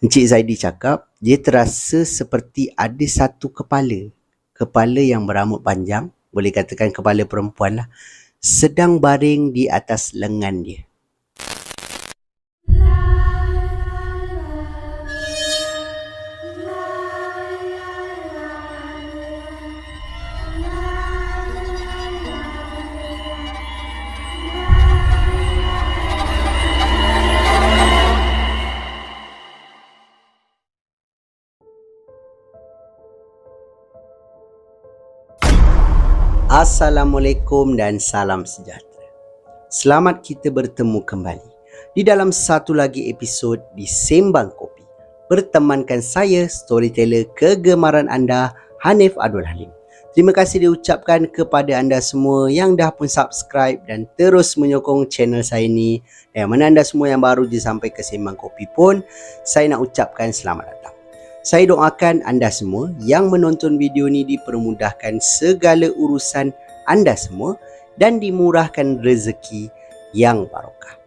Encik Zaidi cakap, dia terasa seperti ada satu kepala. Kepala yang berambut panjang, boleh katakan kepala perempuan lah, sedang baring di atas lengan dia. Assalamualaikum dan salam sejahtera. Selamat kita bertemu kembali di dalam satu lagi episod di Sembang Kopi. Bertemankan saya, storyteller kegemaran anda, Hanif Abdul Halim. Terima kasih diucapkan kepada anda semua yang dah pun subscribe dan terus menyokong channel saya ni. Dan mana anda semua yang baru je sampai ke Sembang Kopi pun, saya nak ucapkan selamat datang. Saya doakan anda semua yang menonton video ni dipermudahkan segala urusan anda semua dan dimurahkan rezeki yang barokah.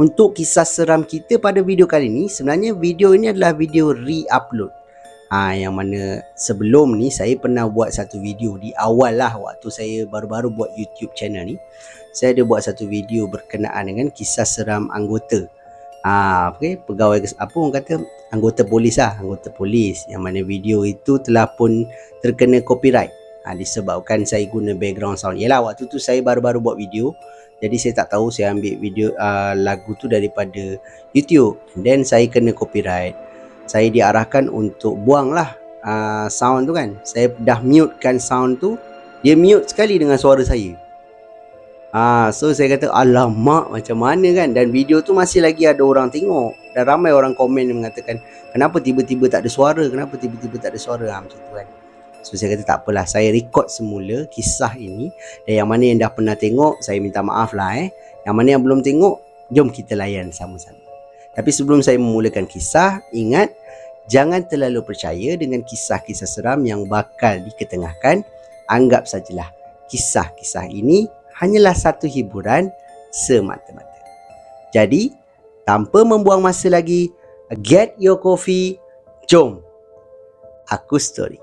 Untuk kisah seram kita pada video kali ni, sebenarnya video ini adalah video re-upload. Yang mana sebelum ni saya pernah buat satu video di awal lah waktu saya baru-baru buat YouTube channel ni. Saya ada buat satu video berkenaan dengan kisah seram anggota. Pegawai apa orang kata anggota polis anggota polis, yang mana video itu telah pun terkena copyright disebabkan saya guna background sound. Yalah, waktu tu saya baru-baru buat video, jadi saya tak tahu saya ambil video lagu tu daripada YouTube, then saya kena copyright. Saya diarahkan untuk buang lah sound tu kan. Saya dah mute kan sound tu, dia mute sekali dengan suara saya. So saya kata alamak, macam mana kan. Dan video tu masih lagi ada orang tengok, dan ramai orang komen yang mengatakan kenapa tiba-tiba tak ada suara, kenapa tiba-tiba tak ada suara, macam tu kan. So saya kata tak apalah, saya record semula kisah ini. Dan yang mana yang dah pernah tengok, saya minta maaf lah Yang mana yang belum tengok, jom kita layan sama-sama. Tapi sebelum saya memulakan kisah, ingat, jangan terlalu percaya dengan kisah-kisah seram yang bakal diketengahkan. Anggap sajalah kisah-kisah ini hanyalah satu hiburan semata-mata. Jadi, tanpa membuang masa lagi, get your coffee, jom aku story.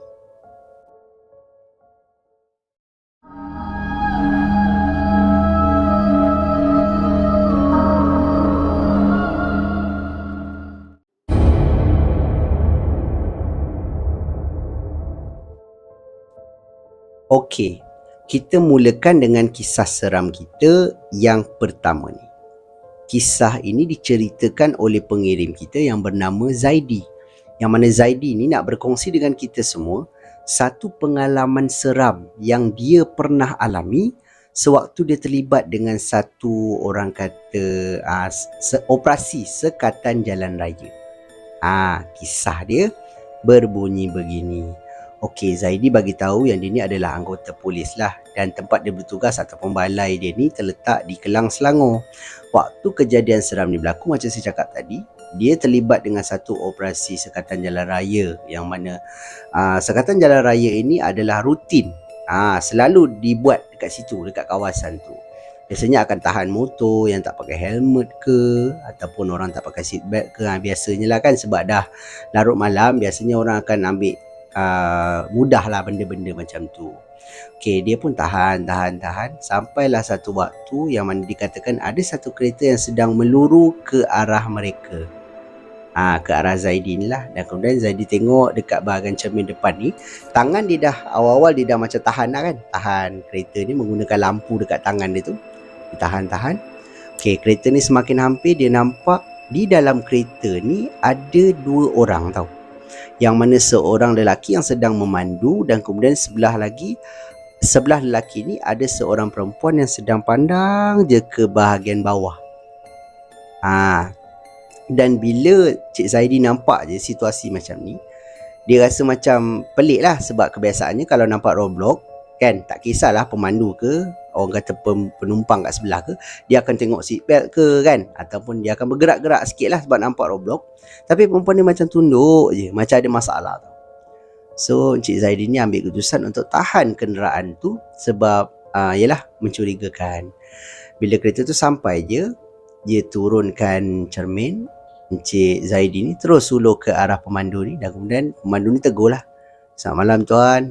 Okey, kita mulakan dengan kisah seram kita yang pertama ni. Kisah ini diceritakan oleh pengirim kita yang bernama Zaidi. Yang mana Zaidi ni nak berkongsi dengan kita semua satu pengalaman seram yang dia pernah alami sewaktu dia terlibat dengan satu orang kata operasi sekatan jalan raya. Kisah dia berbunyi begini. Okey, Zaidi bagi tahu yang dia ni adalah anggota polis lah, dan tempat dia bertugas ataupun balai dia ni terletak di Kelang, Selangor. Waktu kejadian seram ni berlaku, macam saya cakap tadi, dia terlibat dengan satu operasi sekatan jalan raya, yang mana sekatan jalan raya ini adalah rutin, selalu dibuat dekat situ, dekat kawasan tu. Biasanya akan tahan motor yang tak pakai helmet ke, ataupun orang tak pakai seat belt ke. Biasanya lah kan, sebab dah larut malam, biasanya orang akan ambil mudah lah benda-benda macam tu. Okey, dia pun tahan sampailah satu waktu yang mana dikatakan ada satu kereta yang sedang meluru ke arah mereka, ke arah Zaidi ni lah. Dan kemudian Zaidi tengok dekat bahagian cermin depan ni, tangan dia dah awal-awal dia dah macam tahan lah kan, tahan kereta ni menggunakan lampu dekat tangan dia tu, dia tahan. Okey, kereta ni semakin hampir, dia nampak di dalam kereta ni ada dua orang tau, yang mana seorang lelaki yang sedang memandu, dan kemudian sebelah lelaki ni ada seorang perempuan yang sedang pandang je ke bahagian bawah. Dan bila Cik Zaidi nampak je situasi macam ni, dia rasa macam pelik lah. Sebab kebiasaannya kalau nampak roadblock kan, tak kisahlah pemandu ke, orang kata penumpang kat sebelah ke, dia akan tengok seat belt ke kan, ataupun dia akan bergerak-gerak sikit lah sebab nampak roadblock. Tapi perempuan ni macam tunduk je, macam ada masalah tau. So Encik Zaidi ni ambil keputusan untuk tahan kenderaan tu, sebab yelah, mencurigakan. Bila kereta tu sampai je, dia turunkan cermin, Encik Zaidi ni terus sulur ke arah pemandu ni, dan kemudian pemandu ni tegur lah, "Selamat malam tuan."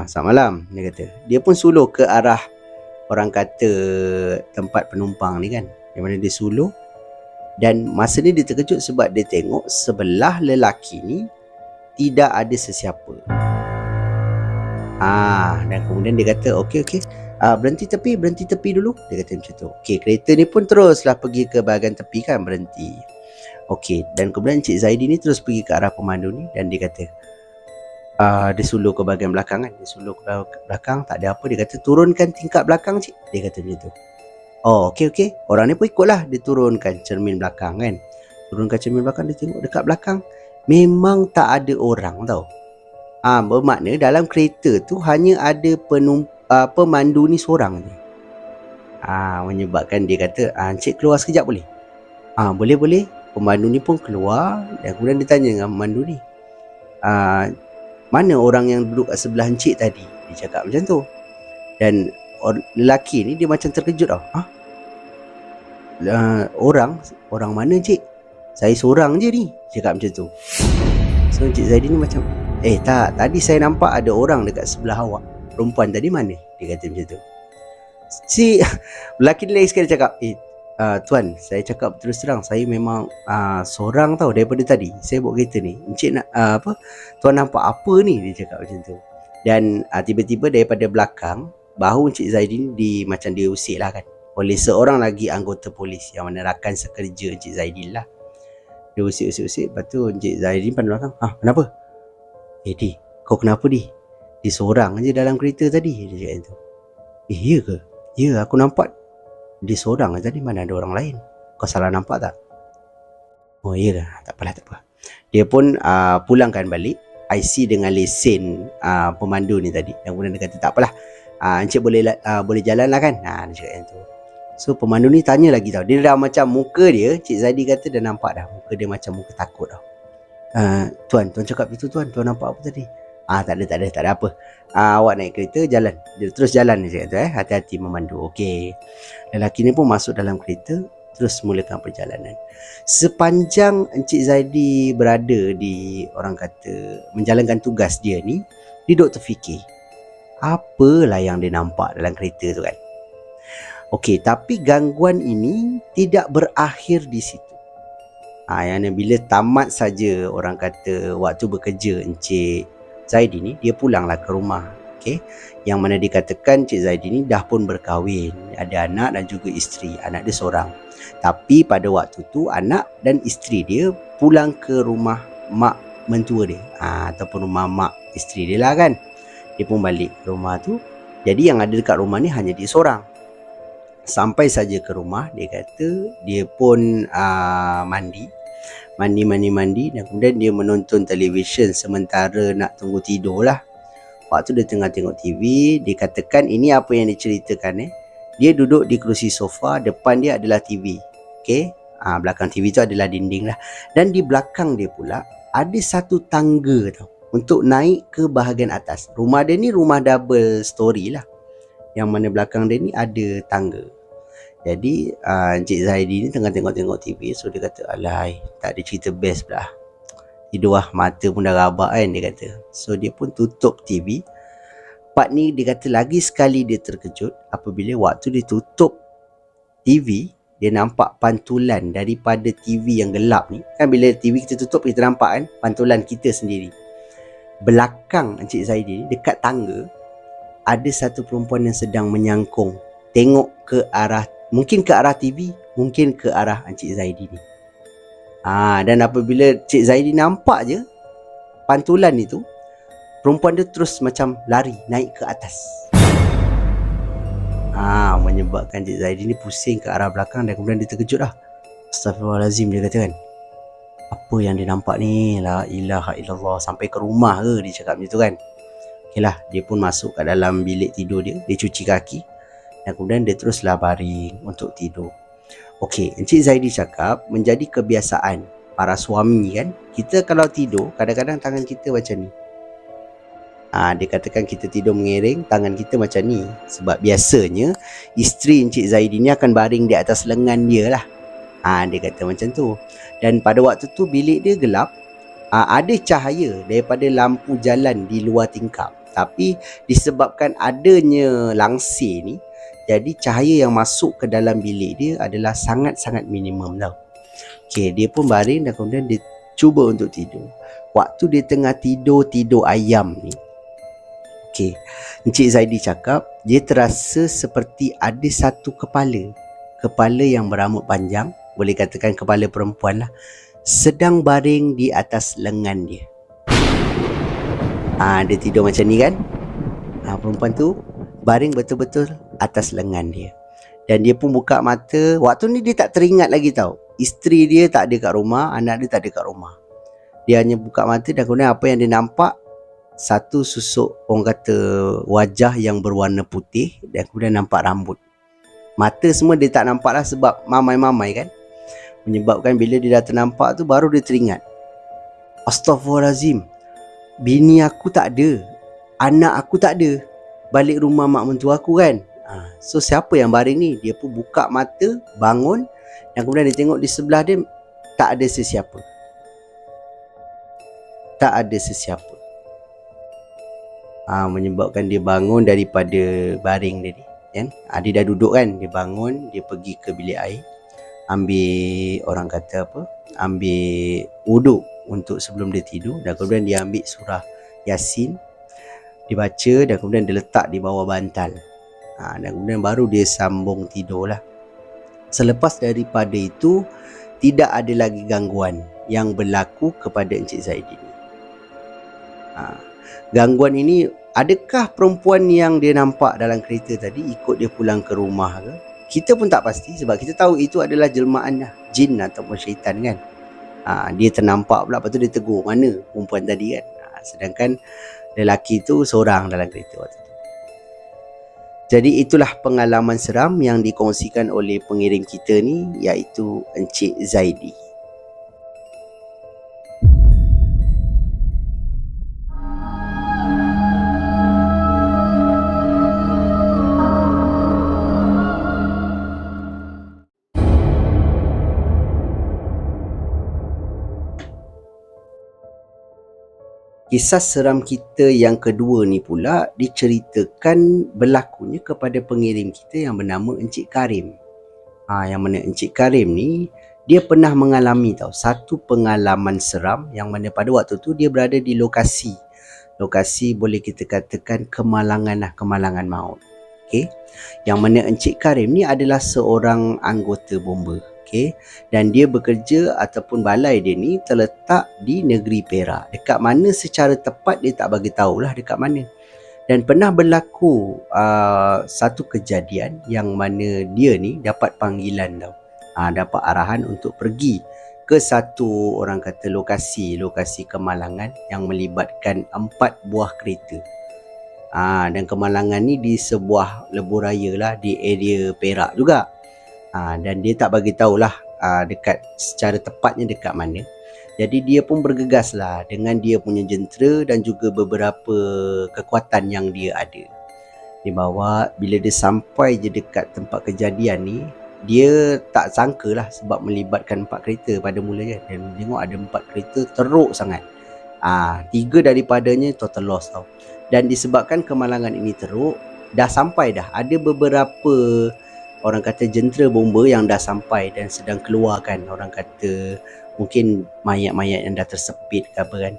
Selamat malam, dia kata. Dia pun sulur ke arah, orang kata, tempat penumpang ni kan, yang mana dia sulur. Dan masa ni dia terkejut sebab dia tengok sebelah lelaki ni tidak ada sesiapa. Dan kemudian dia kata, okey, berhenti tepi dulu. Dia kata macam tu. Okey, kereta ni pun teruslah pergi ke bahagian tepi kan, berhenti. Okey, dan kemudian Encik Zaidi ni terus pergi ke arah pemandu ni, dan dia kata, dia sulur ke bahagian belakang kan. Dia sulur ke belakang, tak ada apa. Dia kata, turunkan tingkap belakang cik. Dia kata macam tu. Oh, okey. Orang ni pun ikutlah. Dia turunkan cermin belakang kan. Turunkan cermin belakang, dia tengok dekat belakang memang tak ada orang tau. Bermakna dalam kereta tu hanya ada pemandu ni seorang je. Menyebabkan dia kata, "Encik keluar sekejap boleh?" Boleh. Pemandu ni pun keluar, dan kemudian dia tanya dengan pemandu ni, "Mana orang yang duduk kat sebelah encik tadi?" Dia cakap macam tu. Dan lelaki ni dia macam terkejut tau. Orang mana cik? Saya seorang je ni, cakap macam tu. So Encik Zaidi ni macam, tak, tadi saya nampak ada orang dekat sebelah awak. Perempuan tadi mana? Dia kata macam tu. Si lelaki ni lagi sekali cakap, tuan, saya cakap terus terang, saya memang seorang tau daripada tadi. Saya bawa kereta ni. Encik nak tuan nampak apa ni? Dia cakap macam tu. Dan tiba-tiba daripada belakang, bahu Encik Zaidi ni macam diusik lah kan, oleh seorang lagi anggota polis, yang mana rakan sekerja Encik Zaidi lah. Dia usik. Lepas tu Encik Zaidi pandang belakang, kenapa? Di, kau kenapa di? Dia seorang je dalam kereta tadi. Dia cakap tu. Ya ke? Ya, aku nampak dia seorang je tadi, mana ada orang lain. Kau salah nampak tak? Oh iya ke? Tak apa. Dia pun pulangkan balik IC dengan lesen pemandu ni tadi. Dan kemudian dia kata, tak apalah, encik boleh jalan lah kan. Dia cakap tu. So pemandu ni tanya lagi tau. Dia dah macam muka dia, Cik Zaidi kata dah nampak dah, muka dia macam muka takut tau. Tuan cakap itu tuan nampak apa tadi? Tak ada apa. Awak naik kereta, jalan. Dia terus jalan dia cakap tu, hati-hati memandu. Okey. Lelaki ni pun masuk dalam kereta, terus mulakan perjalanan. Sepanjang Encik Zaidi berada di, orang kata, menjalankan tugas dia ni, dia duk terfikir, apalah yang dia nampak dalam kereta tu kan. Okey, tapi gangguan ini tidak berakhir di situ. Yang bila tamat saja, orang kata, waktu bekerja Encik Zaidi ni, dia pulanglah ke rumah. Okey, yang mana dikatakan Encik Zaidi ni dah pun berkahwin, ada anak dan juga isteri. Anak dia seorang. Tapi pada waktu tu anak dan isteri dia pulang ke rumah mak mentua dia, ataupun rumah mak isteri dia lah kan. Dia pun balik ke rumah tu. Jadi yang ada dekat rumah ni hanya dia seorang. Sampai saja ke rumah, dia kata dia pun mandi, dan kemudian dia menonton televisyen sementara nak tunggu tidur lah. Waktu dia tengah tengok TV, dia katakan ini apa yang diceritakan. Dia duduk di kerusi sofa, depan dia adalah TV. Okey, belakang TV tu adalah dinding lah. Dan di belakang dia pula ada satu tangga tau, untuk naik ke bahagian atas. Rumah dia ni rumah double story lah, yang mana belakang dia ni ada tangga. Jadi Encik Zaidi ni tengah tengok TV. So dia kata, alai, tak ada cerita best pula. Tidur lah, mata pun dah rabak kan, dia kata. So dia pun tutup TV. Part ni dia kata lagi sekali dia terkejut apabila waktu dia tutup TV, dia nampak pantulan daripada TV yang gelap ni. Kan bila TV kita tutup, kita nampak kan pantulan kita sendiri. Belakang Encik Zaidi ni, dekat tangga, ada satu perempuan yang sedang menyangkung, tengok ke arah, mungkin ke arah TV, mungkin ke arah Encik Zaidi ni. Dan apabila Encik Zaidi nampak je pantulan itu, perempuan dia terus macam lari naik ke atas. Menyebabkan Encik Zaidi ni pusing ke arah belakang, dan kemudian dia terkejut lah. Astaghfirullahalazim, dia kata kan, apa yang dia nampak ni? La ilaha illallah. Sampai ke rumah ke? Dia cakap macam tu kan. Okeylah, dia pun masuk ke dalam bilik tidur dia. Dia cuci kaki, dan kemudian dia teruslah baring untuk tidur. Okey, Encik Zaidi cakap menjadi kebiasaan para suami kan, kita kalau tidur kadang-kadang tangan kita macam ni. Dia katakan kita tidur mengiring, tangan kita macam ni. Sebab biasanya isteri Encik Zaidi ni akan baring di atas lengan dia lah. Dia kata macam tu. Dan pada waktu tu bilik dia gelap. Ada cahaya daripada lampu jalan di luar tingkap. Tapi disebabkan adanya langsir ni, jadi cahaya yang masuk ke dalam bilik dia adalah sangat-sangat minimum tau. Okay, dia pun baring dan kemudian dia cuba untuk tidur. Waktu dia tengah tidur ayam ni, okay, Encik Zaidi cakap dia terasa seperti ada satu kepala yang berambut panjang, boleh katakan kepala perempuan lah, sedang baring di atas lengan dia. Dia tidur macam ni kan. Perempuan tu baring betul-betul atas lengan dia. Dan dia pun buka mata. Waktu ni dia tak teringat lagi tau. Isteri dia tak ada kat rumah, anak dia tak ada kat rumah. Dia hanya buka mata dan kemudian apa yang dia nampak, satu susuk, orang kata wajah yang berwarna putih, dan kemudian nampak rambut. Mata semua dia tak nampak lah sebab mamai-mamai kan. Menyebabkan bila dia dah ternampak tu, baru dia teringat, Astaghfirullahalazim, bini aku tak ada, anak aku tak ada, balik rumah mak mentua aku kan. So siapa yang baring ni? Dia pun buka mata, bangun, dan kemudian dia tengok di sebelah dia tak ada sesiapa. Tak ada sesiapa. Menyebabkan dia bangun daripada baring dia ni kan. Dia dah duduk kan. Dia bangun, dia pergi ke bilik air, ambil, orang kata apa, ambil wuduk untuk sebelum dia tidur. Dan kemudian dia ambil surah Yasin, dibaca, dan kemudian dia letak di bawah bantal. Dan kemudian baru dia sambung tidur lah. Selepas daripada itu, tidak ada lagi gangguan yang berlaku kepada Encik Zaidi ni. Gangguan ini, adakah perempuan yang dia nampak dalam kereta tadi ikut dia pulang ke rumah ke? Kita pun tak pasti sebab kita tahu itu adalah jelmaan dah, jin ataupun syaitan kan. Dia ternampak pula, lepas tu dia tegur, mana perempuan tadi kan. Sedangkan lelaki tu seorang dalam kereta waktu tu. Jadi itulah pengalaman seram yang dikongsikan oleh pengirim kita ni, iaitu Encik Zaidi. Kisah seram kita yang kedua ni pula diceritakan berlakunya kepada pengirim kita yang bernama Encik Karim. Yang mana Encik Karim ni, dia pernah mengalami satu pengalaman seram yang mana pada waktu tu dia berada di lokasi boleh kita katakan kemalangan maut. Okay? Yang mana Encik Karim ni adalah seorang anggota bomba. Okay? Dan dia bekerja ataupun balai dia ni terletak di negeri Perak. Dekat mana secara tepat dia tak bagi tahulah dekat mana. Dan pernah berlaku satu kejadian yang mana dia ni dapat panggilan dapat arahan untuk pergi ke satu, orang kata, lokasi kemalangan yang melibatkan 4 buah kereta. Dan kemalangan ni di sebuah lebuhraya lah di area Perak juga. Dan dia tak bagi tahulah dekat secara tepatnya dekat mana. Jadi dia pun bergegas lah dengan dia punya jentera dan juga beberapa kekuatan yang dia ada. Dia bawa, bila dia sampai je dekat tempat kejadian ni, dia tak sangka lah sebab melibatkan 4 kereta pada mulanya. Dan tengok ada 4 kereta teruk sangat. 3 daripadanya total loss tau. Dan disebabkan kemalangan ini teruk, dah sampai dah. Ada beberapa, orang kata, jentera bomba yang dah sampai dan sedang keluarkan, orang kata, mungkin mayat-mayat yang dah tersepit ke apa kan.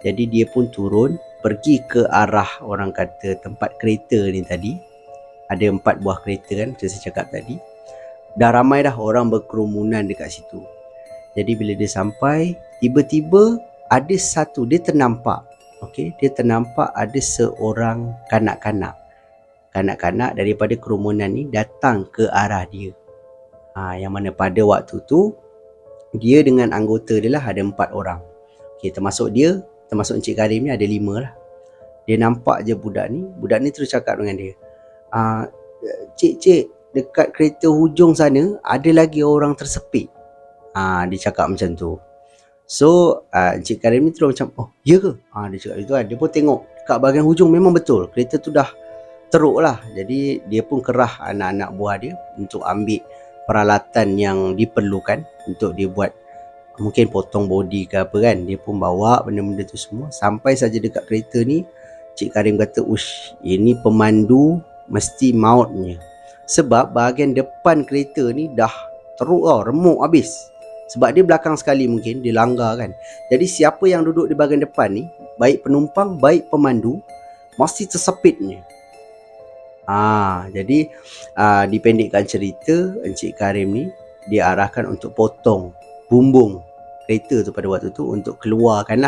Jadi dia pun turun, pergi ke arah, orang kata, tempat kereta ni tadi. Ada 4 buah kereta kan, macam saya cakap tadi. Dah ramai dah orang berkerumunan dekat situ. Jadi bila dia sampai, tiba-tiba ada satu, dia ternampak. Okay, dia ternampak ada seorang kanak-kanak daripada kerumunan ni datang ke arah dia. Yang mana pada waktu tu dia dengan anggota dia lah ada 4 orang. Okay, termasuk Encik Karim ni ada 5 lah. Dia nampak je budak ni terus cakap dengan dia, Cik, dekat kereta hujung sana ada lagi orang tersepit. Dia cakap macam tu. So Encik Karim ni terus macam, oh ya ke? Dia cakap itu kan. Dia pun tengok dekat bahagian hujung, memang betul kereta tu dah teruk lah. Jadi dia pun kerah anak-anak buah dia untuk ambil peralatan yang diperlukan untuk dia buat, mungkin potong body ke apa kan. Dia pun bawa benda-benda tu semua. Sampai saja dekat kereta ni, Cik Karim kata, ush, ini pemandu mesti mautnya. Sebab bahagian depan kereta ni dah teruk tau, remuk habis. Sebab dia belakang sekali mungkin, dia langgar kan. Jadi siapa yang duduk di bahagian depan ni, baik penumpang, baik pemandu, mesti tersepitnya. Jadi dipendekkan cerita, Encik Karim ni dia arahkan untuk potong bumbung kereta tu pada waktu tu, untuk keluarkan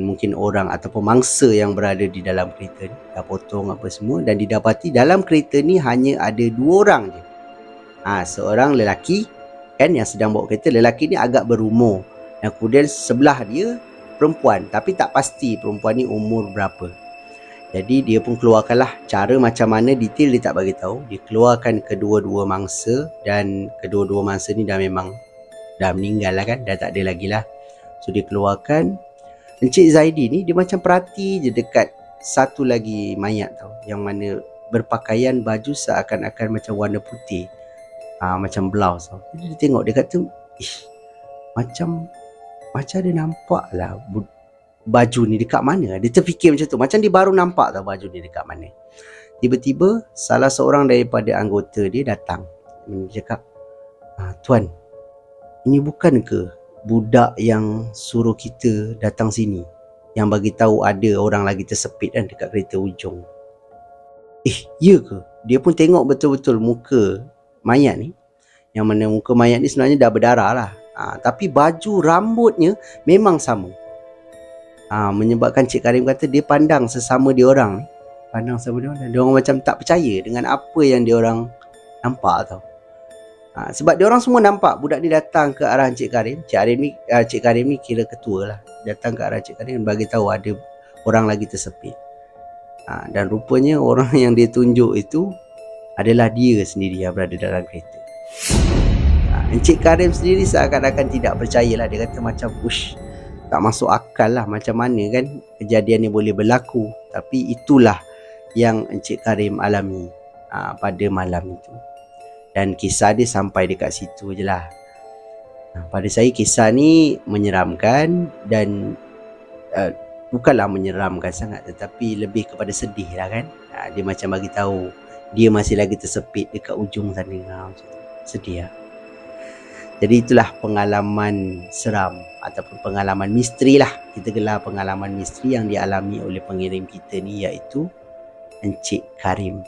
mungkin orang ataupun mangsa yang berada di dalam kereta ni. Dah potong apa semua dan didapati dalam kereta ni hanya ada 2 orang je. Seorang lelaki kan yang sedang bawa kereta. Lelaki ni agak berumur dan kemudian sebelah dia perempuan, tapi tak pasti perempuan ni umur berapa. Jadi dia pun keluarkanlah cara macam mana, detail dia tak bagi tahu. Dia keluarkan kedua-dua mangsa dan kedua-dua mangsa ni dah meninggal lah kan, dah tak ada lagi lah. So dia keluarkan. Encik Zaidi ni dia macam perhati je dekat satu lagi mayat tau, yang mana berpakaian baju seakan-akan macam warna putih, macam blouse tau. Jadi dia tengok, dia kata, macam ada nampak lah baju ni dekat mana. Dia terfikir macam tu, macam dia baru nampak tau baju ni dekat mana. Tiba-tiba salah seorang daripada anggota dia datang. Dia cakap, tuan, ini bukan ke budak yang suruh kita datang sini, yang bagi tahu ada orang lagi tersepit kan dekat kereta ujung? Ya ke? Dia pun tengok betul-betul muka mayat ni, yang mana muka mayat ni sebenarnya dah berdarah lah, tapi baju rambutnya memang sama. Menyebabkan Cik Karim kata dia pandang sesama dia orang ni, dan dia orang macam tak percaya dengan apa yang dia orang nampak tau. Sebab dia orang semua nampak budak ni datang ke arah Cik Karim. Cik Karim ni kira ketua lah, datang ke arah Cik Karim dan bagi tahu ada orang lagi tersepit. Dan rupanya orang yang dia tunjuk itu adalah dia sendiri yang berada dalam kereta. Encik Karim sendiri seakan-akan tidak percayalah. Dia kata macam, tak masuk akal lah, macam mana kan kejadian ni boleh berlaku. Tapi itulah yang Encik Karim alami pada malam itu. Dan kisah dia sampai dekat situ je lah. Pada saya kisah ni menyeramkan dan bukanlah menyeramkan sangat, tetapi lebih kepada sedih lah kan. Dia macam bagi tahu dia masih lagi tersepit dekat ujung sana. Sedih lah. Jadi itulah pengalaman seram ataupun pengalaman misteri lah. Kita gelar pengalaman misteri yang dialami oleh pengirim kita ni, iaitu Encik Karim.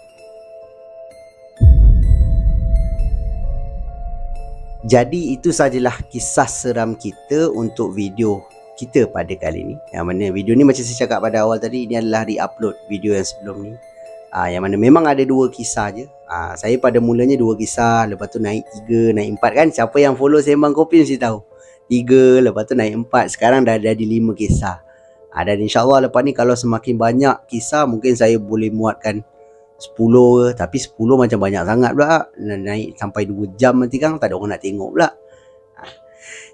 Jadi itu sajalah kisah seram kita untuk video kita pada kali ni. Yang mana video ni macam saya cakap pada awal tadi, ini adalah re-upload video yang sebelum ni. Yang mana memang ada 2 kisah je. Saya pada mulanya 2 kisah, lepas tu naik 3, naik 4 kan. Siapa yang follow Sembang Kopi mesti tahu. 3, lepas tu naik 4, sekarang dah jadi 5 kisah. Dan insyaAllah lepas ni kalau semakin banyak kisah, mungkin saya boleh muatkan 10 ke. Tapi 10 macam banyak sangat pula, naik sampai 2 jam nanti kan tak ada orang nak tengok pula.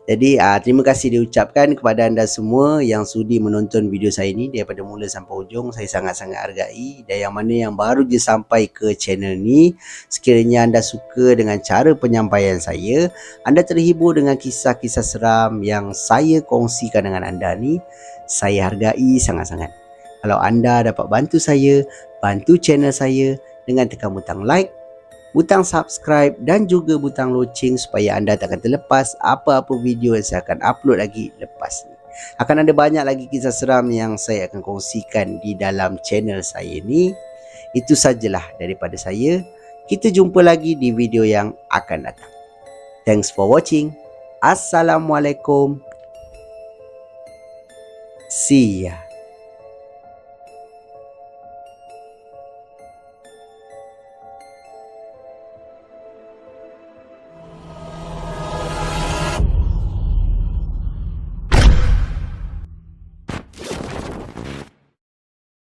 Jadi terima kasih diucapkan kepada anda semua yang sudi menonton video saya ni daripada mula sampai ujung. Saya sangat-sangat hargai. Dan yang mana yang baru je sampai ke channel ni, sekiranya anda suka dengan cara penyampaian saya, anda terhibur dengan kisah-kisah seram yang saya kongsikan dengan anda ni, saya hargai sangat-sangat. Kalau anda dapat bantu saya, bantu channel saya dengan tekan butang like, butang subscribe dan juga butang loceng supaya anda tak akan terlepas apa-apa video yang saya akan upload lagi lepas ni. Akan ada banyak lagi kisah seram yang saya akan kongsikan di dalam channel saya ni. Itu sajalah daripada saya. Kita jumpa lagi di video yang akan datang. Thanks for watching. Assalamualaikum. See ya.